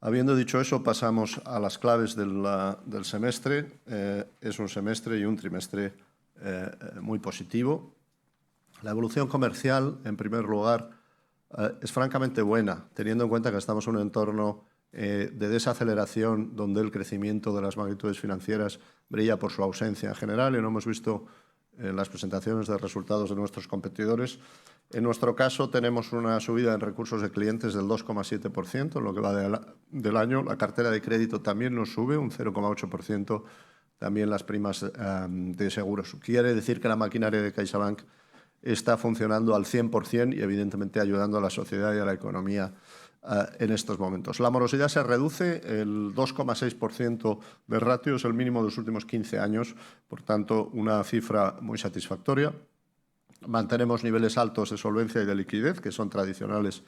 Habiendo dicho eso, pasamos a las claves del semestre. Es un semestre y un trimestre muy positivo. La evolución comercial, en primer lugar, es francamente buena, teniendo en cuenta que estamos en un entorno de desaceleración donde el crecimiento de las magnitudes financieras brilla por su ausencia en general, y lo hemos visto en las presentaciones de resultados de nuestros competidores. En nuestro caso, tenemos una subida en recursos de clientes del 2,7% en lo que va del año. La cartera de crédito también nos sube un 0,8%, también las primas de seguros. Quiere decir que la maquinaria de CaixaBank está funcionando al 100% y, evidentemente, ayudando a la sociedad y a la economía en estos momentos. La morosidad se reduce, el 2,6% de ratio es el mínimo de los últimos 15 años, por tanto, una cifra muy satisfactoria. Mantenemos niveles altos de solvencia y de liquidez, que son tradicionales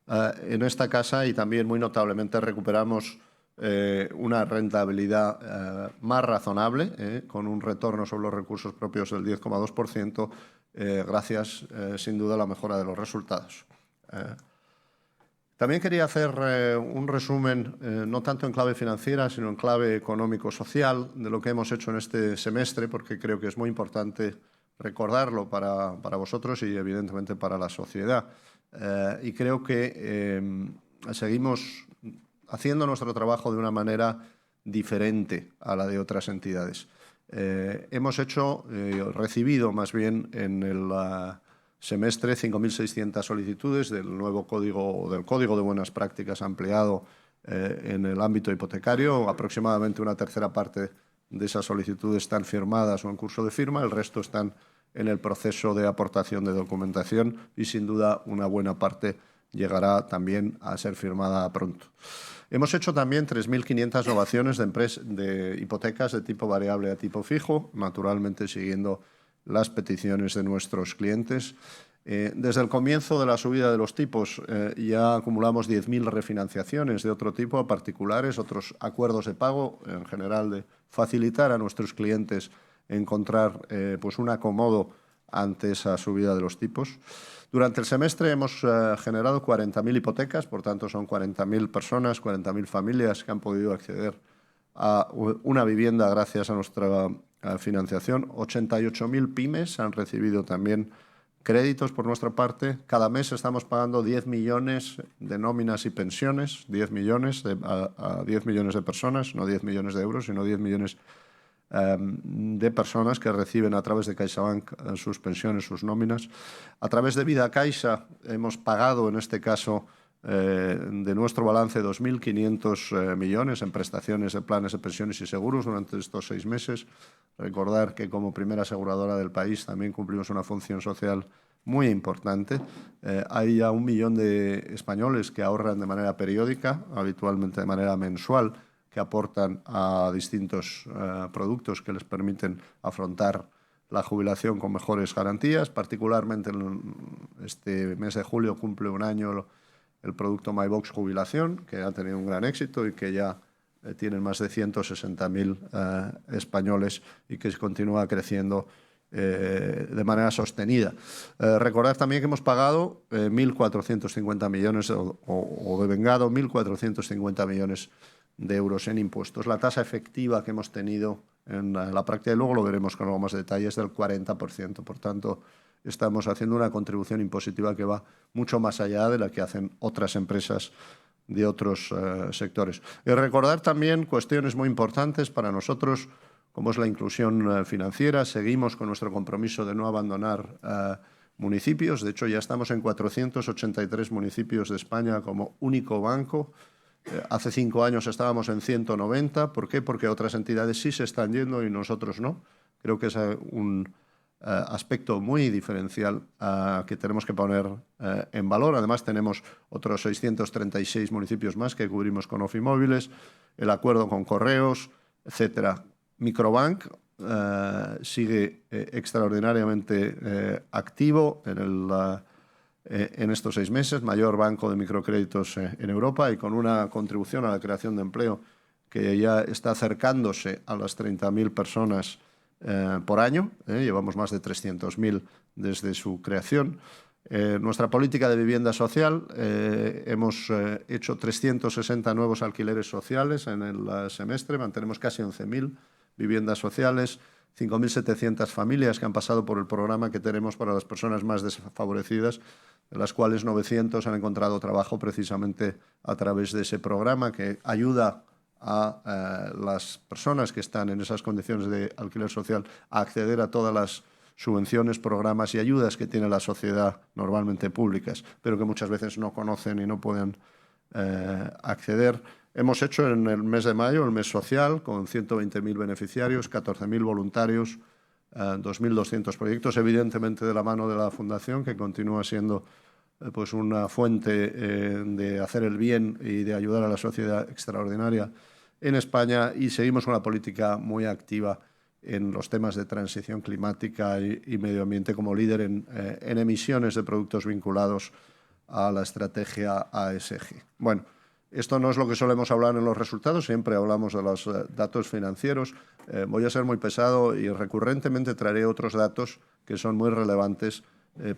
en esta casa, y también, muy notablemente, recuperamos una rentabilidad más razonable, con un retorno sobre los recursos propios del 10,2%, gracias, sin duda, a la mejora de los resultados. También quería hacer un resumen, no tanto en clave financiera, sino en clave económico-social, de lo que hemos hecho en este semestre, porque creo que es muy importante recordarlo para vosotros y, evidentemente, para la sociedad. Y creo que seguimos haciendo nuestro trabajo de una manera diferente a la de otras entidades. Hemos recibido más bien en el semestre 5.600 solicitudes del nuevo código, del Código de Buenas Prácticas ampliado en el ámbito hipotecario. Aproximadamente una tercera parte de esas solicitudes están firmadas o en curso de firma, el resto están en el proceso de aportación de documentación y, sin duda, una buena parte llegará también a ser firmada pronto. Hemos hecho también 3.500 novaciones de hipotecas de tipo variable a tipo fijo, naturalmente siguiendo las peticiones de nuestros clientes. Desde el comienzo de la subida de los tipos ya acumulamos 10.000 refinanciaciones de otro tipo a particulares, otros acuerdos de pago, en general de facilitar a nuestros clientes encontrar un acomodo ante esa subida de los tipos. Durante el semestre hemos generado 40.000 hipotecas, por tanto son 40.000 personas, 40.000 familias que han podido acceder a una vivienda gracias a nuestra financiación. 88.000 pymes han recibido también créditos por nuestra parte. Cada mes estamos pagando 10 millones de nóminas y pensiones, 10 millones a 10 millones de personas, no 10 millones de euros, sino 10 millones de personas que reciben a través de CaixaBank sus pensiones, sus nóminas. A través de Vida Caixa hemos pagado, en este caso, de nuestro balance 2.500 millones en prestaciones de planes de pensiones y seguros durante estos 6 meses. Recordar que, como primera aseguradora del país, también cumplimos una función social muy importante. Hay ya 1 millón de españoles que ahorran de manera periódica, habitualmente de manera mensual, que aportan a distintos productos que les permiten afrontar la jubilación con mejores garantías. Particularmente en este mes de julio cumple 1 año el producto MyBox Jubilación, que ha tenido un gran éxito y que ya tienen más de 160.000 españoles y que continúa creciendo de manera sostenida. Recordar también que hemos pagado 1.450 millones o devengado 1.450 millones de euros en impuestos. La tasa efectiva que hemos tenido en la práctica, y luego lo veremos con algo más detalle, es del 40%. Por tanto, estamos haciendo una contribución impositiva que va mucho más allá de la que hacen otras empresas de otros sectores. Y recordar también cuestiones muy importantes para nosotros, como es la inclusión financiera. Seguimos con nuestro compromiso de no abandonar municipios. De hecho, ya estamos en 483 municipios de España como único banco. Hace 5 años estábamos en 190. ¿Por qué? Porque otras entidades sí se están yendo y nosotros no. Creo que es un aspecto muy diferencial que tenemos que poner en valor. Además, tenemos otros 636 municipios más que cubrimos con Ofimóviles, el acuerdo con Correos, etcétera. Microbank sigue extraordinariamente activo en estos 6 meses, mayor banco de microcréditos en Europa y con una contribución a la creación de empleo que ya está acercándose a las 30.000 personas por año. Llevamos más de 300.000 desde su creación. Nuestra política de vivienda social, hemos hecho 360 nuevos alquileres sociales en el semestre, mantenemos casi 11.000 viviendas sociales, 5.700 familias que han pasado por el programa que tenemos para las personas más desfavorecidas, de las cuales 900 han encontrado trabajo precisamente a través de ese programa que ayuda a las personas que están en esas condiciones de alquiler social a acceder a todas las subvenciones, programas y ayudas que tiene la sociedad normalmente públicas, pero que muchas veces no conocen y no pueden acceder. Hemos hecho en el mes de mayo el mes social con 120.000 beneficiarios, 14.000 voluntarios, 2.200 proyectos, evidentemente de la mano de la Fundación, que continúa siendo pues una fuente de hacer el bien y de ayudar a la sociedad extraordinaria en España, y seguimos una política muy activa en los temas de transición climática y medio ambiente como líder en emisiones de productos vinculados a la estrategia ASG. Bueno, esto no es lo que solemos hablar en los resultados, siempre hablamos de los datos financieros. Voy a ser muy pesado y recurrentemente traeré otros datos que son muy relevantes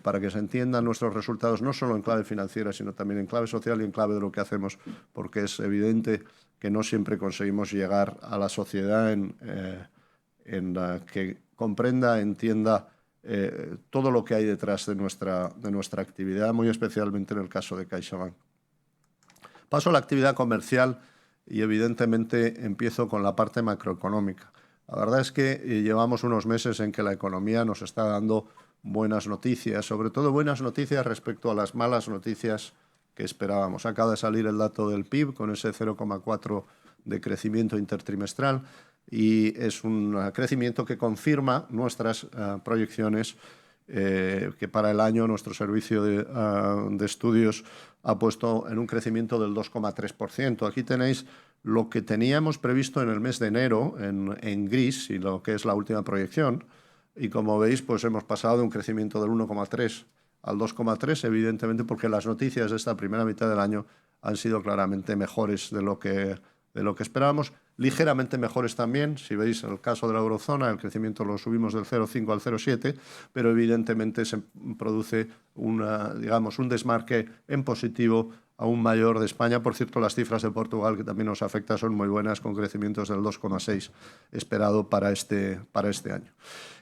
para que se entiendan nuestros resultados, no solo en clave financiera, sino también en clave social y en clave de lo que hacemos, porque es evidente que no siempre conseguimos llegar a la sociedad en la que comprenda, entienda todo lo que hay detrás de nuestra actividad, muy especialmente en el caso de CaixaBank. Paso a la actividad comercial y evidentemente empiezo con la parte macroeconómica. La verdad es que llevamos unos meses en que la economía nos está dando buenas noticias, sobre todo buenas noticias respecto a las malas noticias que esperábamos. Acaba de salir el dato del PIB con ese 0,4 de crecimiento intertrimestral y es un crecimiento que confirma nuestras proyecciones que para el año nuestro servicio de estudios ha puesto en un crecimiento del 2,3%. Aquí tenéis lo que teníamos previsto en el mes de enero en gris y lo que es la última proyección. Y como veis, pues hemos pasado de un crecimiento del 1,3 al 2,3, evidentemente porque las noticias de esta primera mitad del año han sido claramente mejores de lo que esperábamos, ligeramente mejores también. Si veis el caso de la eurozona, el crecimiento lo subimos del 0,5 al 0,7, pero evidentemente se produce un desmarque en positivo aún mayor de España. Por cierto, las cifras de Portugal, que también nos afecta, son muy buenas, con crecimientos del 2,6 esperado para este año.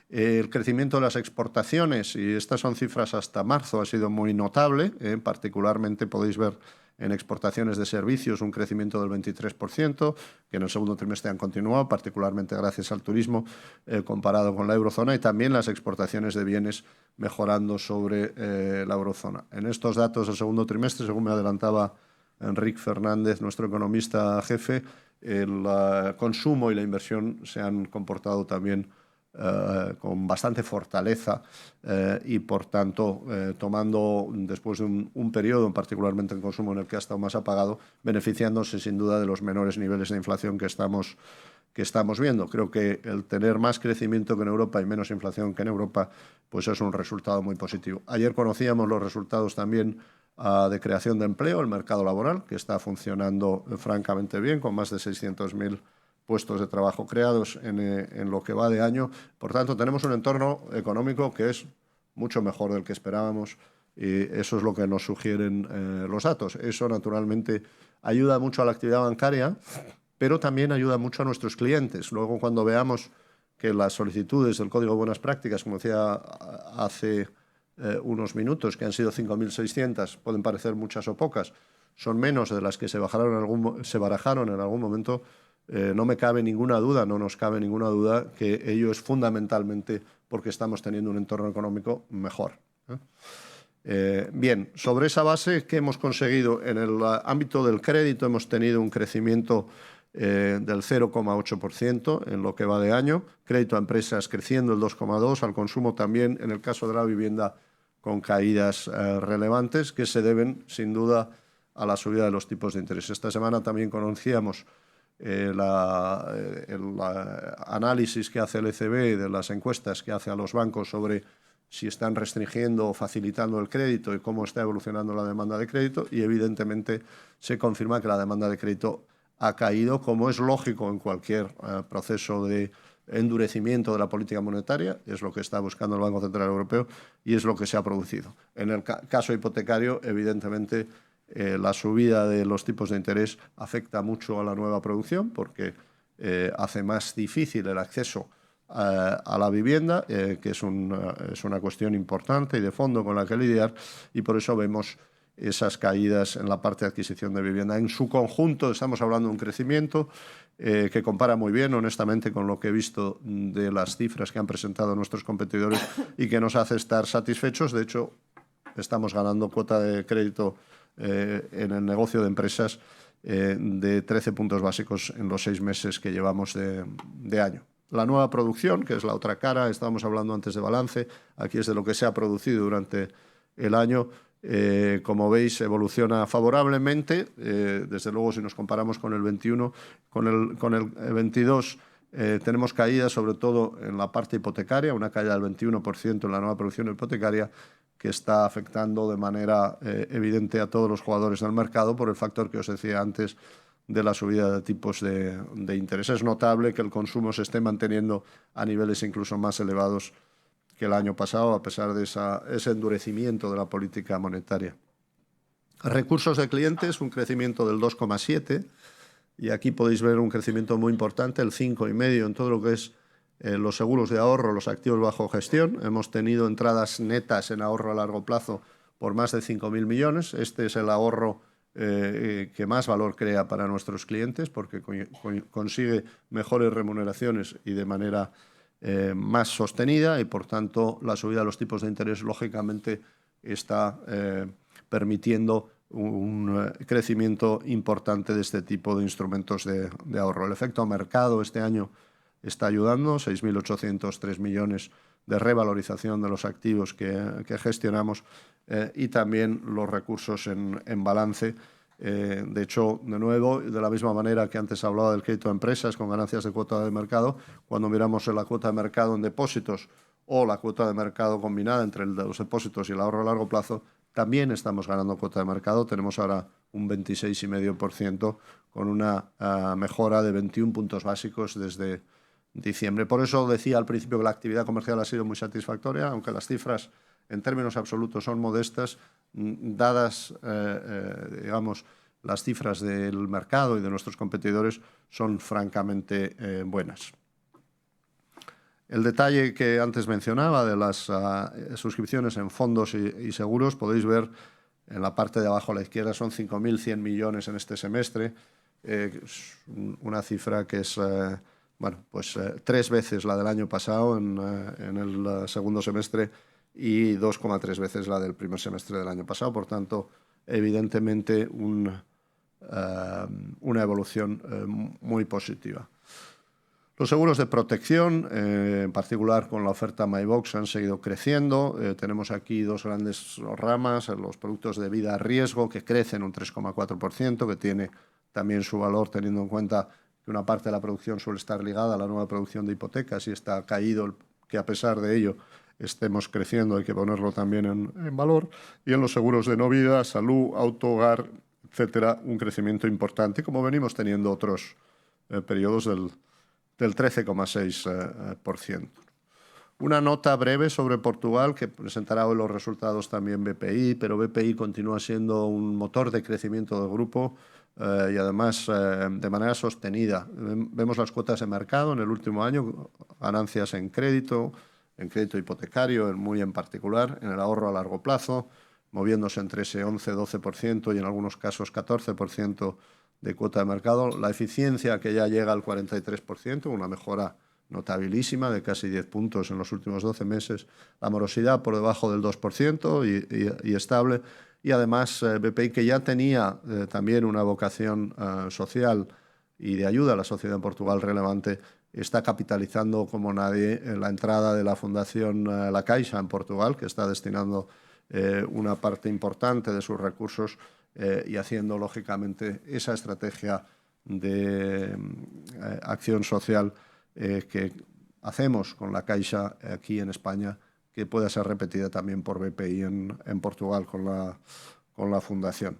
El crecimiento de las exportaciones, y estas son cifras hasta marzo, ha sido muy notable. Particularmente podéis ver en exportaciones de servicios un crecimiento del 23%, que en el segundo trimestre han continuado, particularmente gracias al turismo comparado con la eurozona, y también las exportaciones de bienes mejorando sobre la eurozona. En estos datos del segundo trimestre, según me adelantaba Enric Fernández, nuestro economista jefe, el consumo y la inversión se han comportado también con bastante fortaleza y, por tanto, tomando después de un periodo, particularmente en consumo, en el que ha estado más apagado, beneficiándose sin duda de los menores niveles de inflación que estamos viendo. Creo que el tener más crecimiento que en Europa y menos inflación que en Europa, pues es un resultado muy positivo. Ayer conocíamos los resultados también de creación de empleo, el mercado laboral, que está funcionando francamente bien, con más de 600.000 puestos de trabajo creados en lo que va de año. Por tanto, tenemos un entorno económico que es mucho mejor del que esperábamos y eso es lo que nos sugieren los datos. Eso, naturalmente, ayuda mucho a la actividad bancaria, pero también ayuda mucho a nuestros clientes. Luego, cuando veamos que las solicitudes del Código de Buenas Prácticas, como decía hace unos minutos, que han sido 5.600, pueden parecer muchas o pocas, son menos de las que se barajaron en algún momento. No me cabe ninguna duda, no nos cabe ninguna duda que ello es fundamentalmente porque estamos teniendo un entorno económico mejor. Bien, sobre esa base, ¿qué hemos conseguido? En el ámbito del crédito hemos tenido un crecimiento del 0,8% en lo que va de año, crédito a empresas creciendo el 2,2%, al consumo también, en el caso de la vivienda, con caídas relevantes que se deben, sin duda, a la subida de los tipos de interés. Esta semana también conocíamos el análisis que hace el ECB de las encuestas que hace a los bancos sobre si están restringiendo o facilitando el crédito y cómo está evolucionando la demanda de crédito, y evidentemente se confirma que la demanda de crédito ha caído, como es lógico en cualquier proceso de endurecimiento de la política monetaria, es lo que está buscando el Banco Central Europeo y es lo que se ha producido. En el caso hipotecario, evidentemente, la subida de los tipos de interés afecta mucho a la nueva producción porque hace más difícil el acceso a la vivienda, que es una cuestión importante y de fondo con la que lidiar, y por eso vemos esas caídas en la parte de adquisición de vivienda. En su conjunto estamos hablando de un crecimiento que compara muy bien, honestamente, con lo que he visto de las cifras que han presentado nuestros competidores y que nos hace estar satisfechos. De hecho, estamos ganando cuota de crédito en el negocio de empresas de 13 puntos básicos en los 6 meses que llevamos de año. La nueva producción, que es la otra cara, estábamos hablando antes de balance, aquí es de lo que se ha producido durante el año. Como veis, evoluciona favorablemente. Desde luego, si nos comparamos con el 21, con el 22, tenemos caídas sobre todo en la parte hipotecaria, una caída del 21% en la nueva producción hipotecaria, que está afectando de manera evidente a todos los jugadores del mercado por el factor que os decía antes de la subida de tipos de interés. Es notable que el consumo se esté manteniendo a niveles incluso más elevados que el año pasado, a pesar de ese endurecimiento de la política monetaria. Recursos de clientes, un crecimiento del 2,7%, y aquí podéis ver un crecimiento muy importante, el 5,5% en todo lo que es los seguros de ahorro, los activos bajo gestión. Hemos tenido entradas netas en ahorro a largo plazo por más de 5.000 millones. Este es el ahorro que más valor crea para nuestros clientes porque consigue mejores remuneraciones y de manera más sostenida, y por tanto la subida de los tipos de interés lógicamente está permitiendo un crecimiento importante de este tipo de instrumentos de ahorro. El efecto mercado este año está ayudando, 6.803 millones de revalorización de los activos que gestionamos y también los recursos en balance. De hecho, de nuevo, de la misma manera que antes hablaba del crédito a empresas con ganancias de cuota de mercado, cuando miramos la cuota de mercado en depósitos o la cuota de mercado combinada entre los depósitos y el ahorro a largo plazo, también estamos ganando cuota de mercado. Tenemos ahora un 26,5% con una mejora de 21 puntos básicos desde diciembre. Por eso decía al principio que la actividad comercial ha sido muy satisfactoria, aunque las cifras en términos absolutos son modestas, dadas, digamos, las cifras del mercado y de nuestros competidores son francamente buenas. El detalle que antes mencionaba de las suscripciones en fondos y seguros, podéis ver en la parte de abajo a la izquierda, son 5.100 millones en este semestre, una cifra que es bueno, pues 3 veces la del año pasado en el segundo semestre y 2,3 veces la del primer semestre del año pasado. Por tanto, evidentemente una evolución muy positiva. Los seguros de protección, en particular con la oferta MyBox, han seguido creciendo. Tenemos aquí dos grandes ramas, los productos de vida a riesgo, que crecen un 3,4%, que tiene también su valor teniendo en cuenta que una parte de la producción suele estar ligada a la nueva producción de hipotecas y está caído, que a pesar de ello estemos creciendo, hay que ponerlo también en valor. Y en los seguros de no vida, salud, auto, hogar, etcétera, un crecimiento importante, como venimos teniendo otros periodos del 13,6%. Una nota breve sobre Portugal, que presentará hoy los resultados también BPI, pero BPI continúa siendo un motor de crecimiento del grupo y además de manera sostenida. Vemos las cuotas de mercado en el último año, ganancias en crédito hipotecario muy en particular, en el ahorro a largo plazo, moviéndose entre ese 11-12% y en algunos casos 14% de cuota de mercado. La eficiencia que ya llega al 43%, una mejora notabilísima de casi 10 puntos en los últimos 12 meses. La morosidad por debajo del 2% y estable. Y además BPI, que ya tenía también una vocación social y de ayuda a la sociedad en Portugal relevante, está capitalizando como nadie en la entrada de la Fundación La Caixa en Portugal, que está destinando una parte importante de sus recursos y haciendo, lógicamente, esa estrategia de acción social que hacemos con la Caixa aquí en España, que pueda ser repetida también por BPI en Portugal con la Fundación.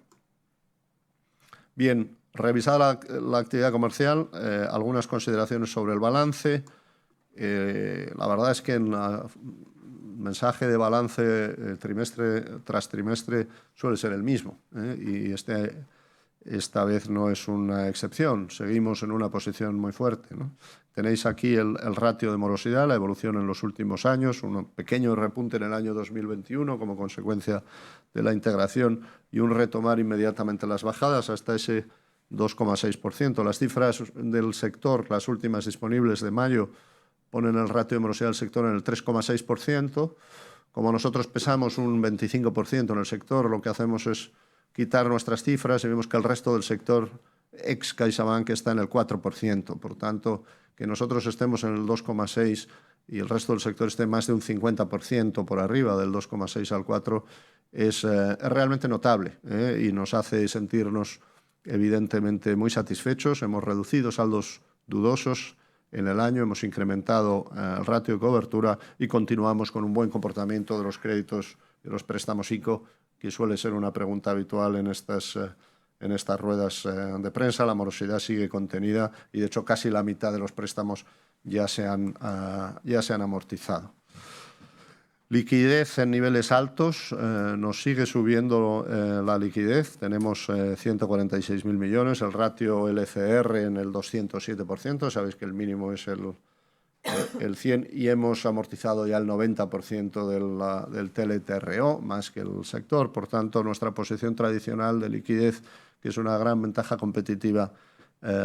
Bien, revisada la actividad comercial, algunas consideraciones sobre el balance. La verdad es que en el mensaje de balance trimestre tras trimestre suele ser el mismo, y esta vez no es una excepción. Seguimos en una posición muy fuerte, ¿no? Tenéis aquí el ratio de morosidad, la evolución en los últimos años, un pequeño repunte en el año 2021 como consecuencia de la integración y un retomar inmediatamente las bajadas hasta ese 2,6%. Las cifras del sector, las últimas disponibles de mayo, ponen el ratio de morosidad del sector en el 3,6%. Como nosotros pesamos un 25% en el sector, lo que hacemos es quitar nuestras cifras y vemos que el resto del sector ex CaixaBank está en el 4%. Por tanto, que nosotros estemos en el 2,6% y el resto del sector esté más de un 50% por arriba del 2,6 al 4 es realmente notable, y nos hace sentirnos evidentemente muy satisfechos. Hemos reducido saldos dudosos en el año, hemos incrementado el ratio de cobertura y continuamos con un buen comportamiento de los créditos y los préstamos ICO, que suele ser una pregunta habitual en estas ruedas de prensa. La morosidad sigue contenida y, de hecho, casi la mitad de los préstamos ya se han amortizado. Liquidez en niveles altos, nos sigue subiendo la liquidez. Tenemos 146.000 millones, el ratio LCR en el 207%, sabéis que el mínimo es el 100, y hemos amortizado ya el 90% del TLTRO, más que el sector. Por tanto, nuestra posición tradicional de liquidez, que es una gran ventaja competitiva,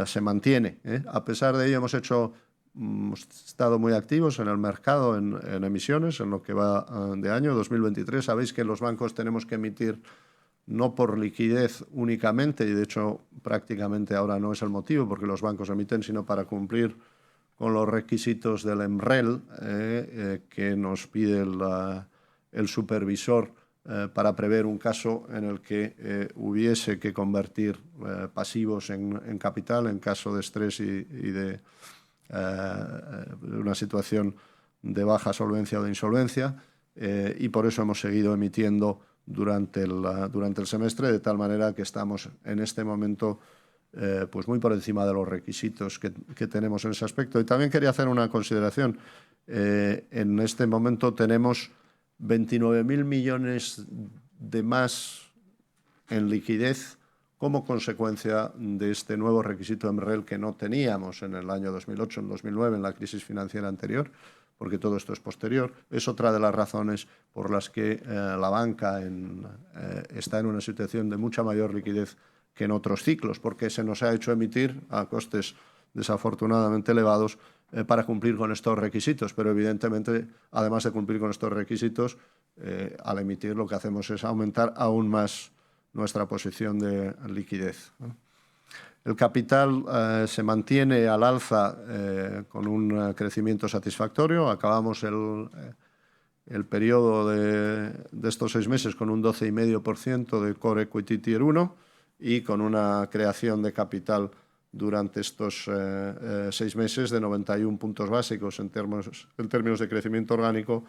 se mantiene. A pesar de ello, hemos estado muy activos en el mercado, en emisiones, en lo que va de año 2023. Sabéis que los bancos tenemos que emitir no por liquidez únicamente, y de hecho prácticamente ahora no es el motivo porque los bancos emiten, sino para cumplir con los requisitos del MREL que nos pide el supervisor para prever un caso en el que hubiese que convertir pasivos en capital en caso de estrés y de una situación de baja solvencia o de insolvencia, y por eso hemos seguido emitiendo durante el semestre, de tal manera que estamos en este momento pues muy por encima de los requisitos que tenemos en ese aspecto. Y también quería hacer una consideración. En este momento tenemos 29.000 millones de más en liquidez como consecuencia de este nuevo requisito de MREL que no teníamos en el año 2008, en 2009, en la crisis financiera anterior, porque todo esto es posterior. Es otra de las razones por las que la banca está en una situación de mucha mayor liquidez que en otros ciclos, porque se nos ha hecho emitir a costes desafortunadamente elevados para cumplir con estos requisitos. Pero evidentemente, además de cumplir con estos requisitos, al emitir lo que hacemos es aumentar aún más nuestra posición de liquidez. El capital se mantiene al alza con un crecimiento satisfactorio. Acabamos el periodo de estos 6 meses con un 12,5% de Core Equity Tier 1 y con una creación de capital durante estos 6 meses de 91 puntos básicos en términos de crecimiento orgánico,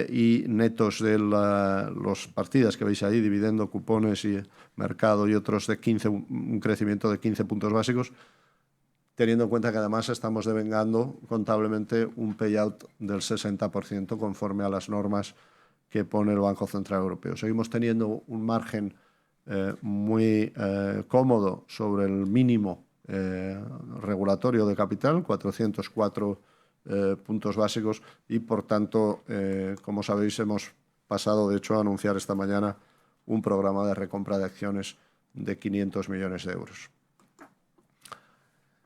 y netos de las partidas que veis ahí, dividendo, cupones y mercado y otros, de un crecimiento de 15 puntos básicos, teniendo en cuenta que además estamos devengando contablemente un payout del 60% conforme a las normas que pone el Banco Central Europeo. Seguimos teniendo un margen muy cómodo sobre el mínimo regulatorio de capital, 404 puntos básicos, y por tanto, como sabéis, hemos pasado de hecho a anunciar esta mañana un programa de recompra de acciones de 500 millones de euros.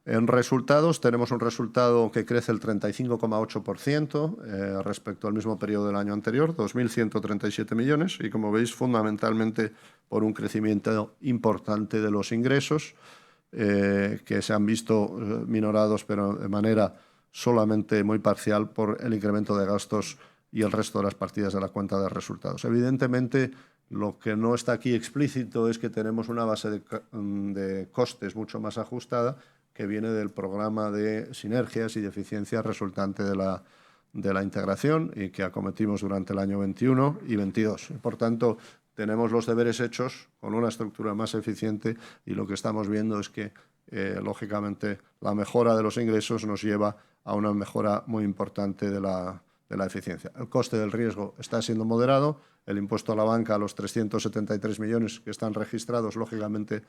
En resultados, tenemos un resultado que crece el 35,8% respecto al mismo periodo del año anterior, 2.137 millones, y como veis, fundamentalmente por un crecimiento importante de los ingresos, que se han visto minorados, pero de manera solamente muy parcial, por el incremento de gastos y el resto de las partidas de la cuenta de resultados. Evidentemente, lo que no está aquí explícito es que tenemos una base de costes mucho más ajustada, que viene del programa de sinergias y de eficiencias resultante de la integración y que acometimos durante el año 21 y 22. Por tanto, tenemos los deberes hechos con una estructura más eficiente, y lo que estamos viendo es que lógicamente, la mejora de los ingresos nos lleva a una mejora muy importante de la eficiencia. El coste del riesgo está siendo moderado. El impuesto a la banca, a los 373 millones que están registrados, lógicamente,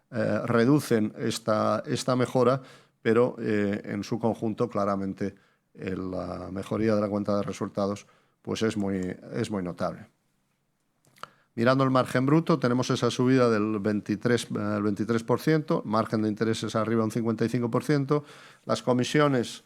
reducen esta mejora, pero en su conjunto, claramente, la mejoría de la cuenta de resultados pues es muy notable. Mirando el margen bruto, tenemos esa subida del 23%, margen de intereses arriba un 55%, las comisiones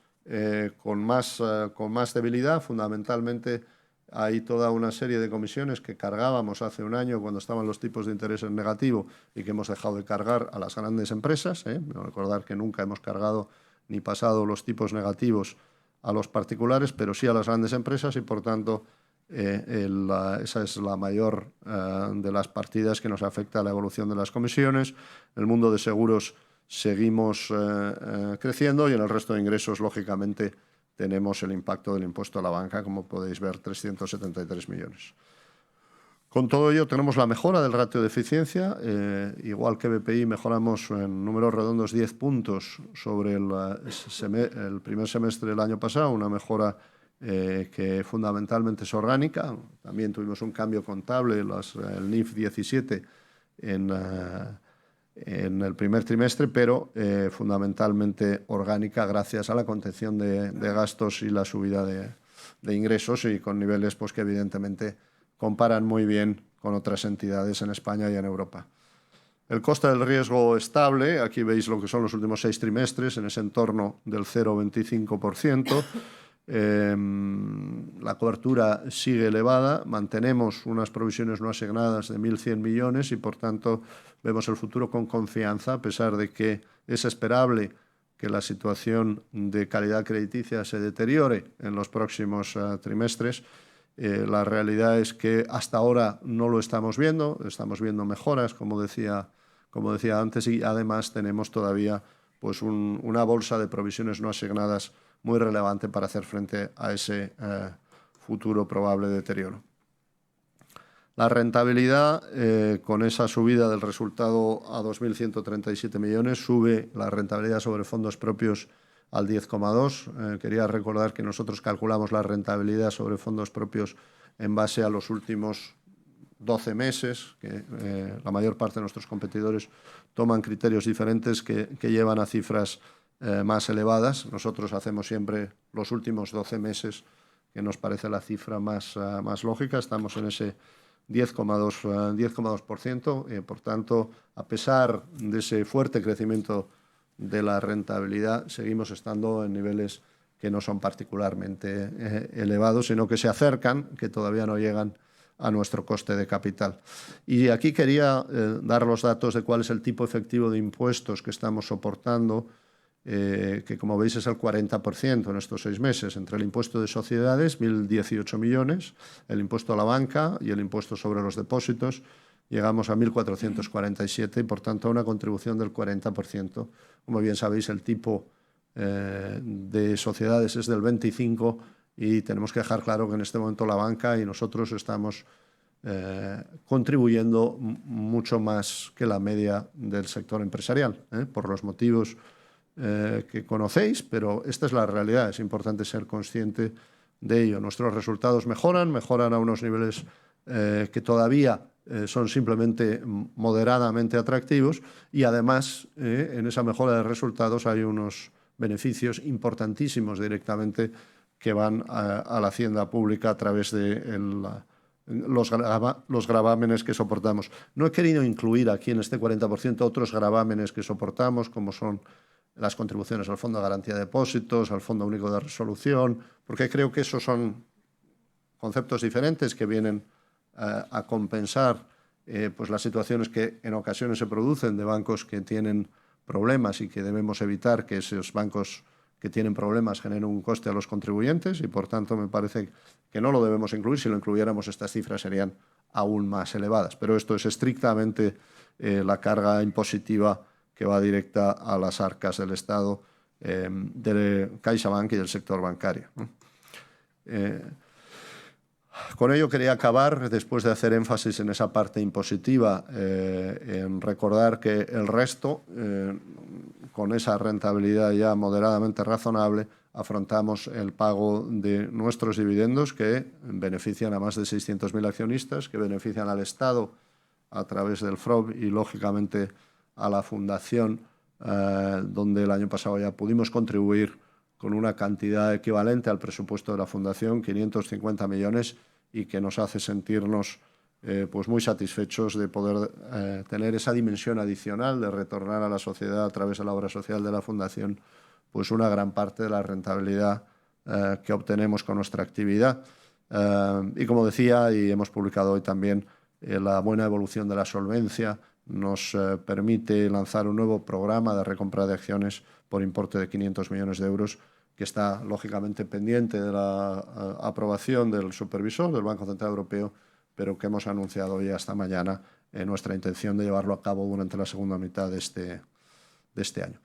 con más debilidad. Fundamentalmente hay toda una serie de comisiones que cargábamos hace un año cuando estaban los tipos de interés en negativo y que hemos dejado de cargar a las grandes empresas. Recordar que nunca hemos cargado ni pasado los tipos negativos a los particulares, pero sí a las grandes empresas, y por tanto esa es la mayor de las partidas que nos afecta a la evolución de las comisiones. En el mundo de seguros seguimos creciendo, y en el resto de ingresos, lógicamente, tenemos el impacto del impuesto a la banca, como podéis ver, 373 millones. Con todo ello, tenemos la mejora del ratio de eficiencia. Igual que BPI, mejoramos en números redondos 10 puntos sobre el primer semestre del año pasado, una mejora que fundamentalmente es orgánica. También tuvimos un cambio contable, el NIF 17 en el primer trimestre, pero fundamentalmente orgánica, gracias a la contención de gastos y la subida de ingresos, y con niveles pues, que evidentemente comparan muy bien con otras entidades en España y en Europa. El coste del riesgo estable. Aquí veis lo que son los últimos 6 trimestres, en ese entorno del 0,25%. La cobertura sigue elevada. Mantenemos unas provisiones no asignadas de 1.100 millones y, por tanto, vemos el futuro con confianza, a pesar de que es esperable que la situación de calidad crediticia se deteriore en los próximos trimestres. La realidad es que hasta ahora no lo estamos viendo mejoras, como decía antes, y además tenemos todavía pues, una bolsa de provisiones no asignadas muy relevante para hacer frente a ese futuro probable deterioro. La rentabilidad, con esa subida del resultado a 2.137 millones, sube la rentabilidad sobre fondos propios al 10,2. Quería recordar que nosotros calculamos la rentabilidad sobre fondos propios en base a los últimos 12 meses, que la mayor parte de nuestros competidores toman criterios diferentes que llevan a cifras más elevadas. Nosotros hacemos siempre los últimos 12 meses, que nos parece la cifra más lógica. Estamos en ese 10,2%. Por tanto, a pesar de ese fuerte crecimiento de la rentabilidad, seguimos estando en niveles que no son particularmente elevados, sino que se acercan, que todavía no llegan a nuestro coste de capital. Y aquí quería dar los datos de cuál es el tipo efectivo de impuestos que estamos soportando, que como veis es el 40% en estos 6 meses, entre el impuesto de sociedades, 1.018 millones, el impuesto a la banca y el impuesto sobre los depósitos, llegamos a 1.447 y, por tanto, a una contribución del 40%. Como bien sabéis, el tipo de sociedades es del 25%, y tenemos que dejar claro que en este momento la banca y nosotros estamos contribuyendo mucho más que la media del sector empresarial, por los motivos que conocéis, pero esta es la realidad. Es importante ser consciente de ello. Nuestros resultados mejoran a unos niveles que todavía son simplemente moderadamente atractivos, y además en esa mejora de resultados hay unos beneficios importantísimos directamente que van a la hacienda pública a través de los gravámenes que soportamos. No he querido incluir aquí en este 40% otros gravámenes que soportamos, como son las contribuciones al Fondo de Garantía de Depósitos, al Fondo Único de Resolución, porque creo que esos son conceptos diferentes que vienen a compensar pues las situaciones que en ocasiones se producen de bancos que tienen problemas, y que debemos evitar que esos bancos que tienen problemas generen un coste a los contribuyentes, y por tanto me parece que no lo debemos incluir. Si lo incluyéramos, estas cifras serían aún más elevadas, pero esto es estrictamente la carga impositiva que va directa a las arcas del Estado, de CaixaBank y del sector bancario. Con ello quería acabar, después de hacer énfasis en esa parte impositiva, en recordar que el resto, con esa rentabilidad ya moderadamente razonable, afrontamos el pago de nuestros dividendos que benefician a más de 600.000 accionistas, que benefician al Estado a través del FROB y, lógicamente, a la Fundación, donde el año pasado ya pudimos contribuir con una cantidad equivalente al presupuesto de la Fundación, 550 millones, y que nos hace sentirnos pues muy satisfechos de poder tener esa dimensión adicional de retornar a la sociedad a través de la obra social de la Fundación pues una gran parte de la rentabilidad que obtenemos con nuestra actividad. Y como decía, y hemos publicado hoy también, la buena evolución de la solvencia nos permite lanzar un nuevo programa de recompra de acciones por importe de 500 millones de euros, que está lógicamente pendiente de la aprobación del supervisor del Banco Central Europeo, pero que hemos anunciado ya esta mañana nuestra intención de llevarlo a cabo durante la segunda mitad de este año.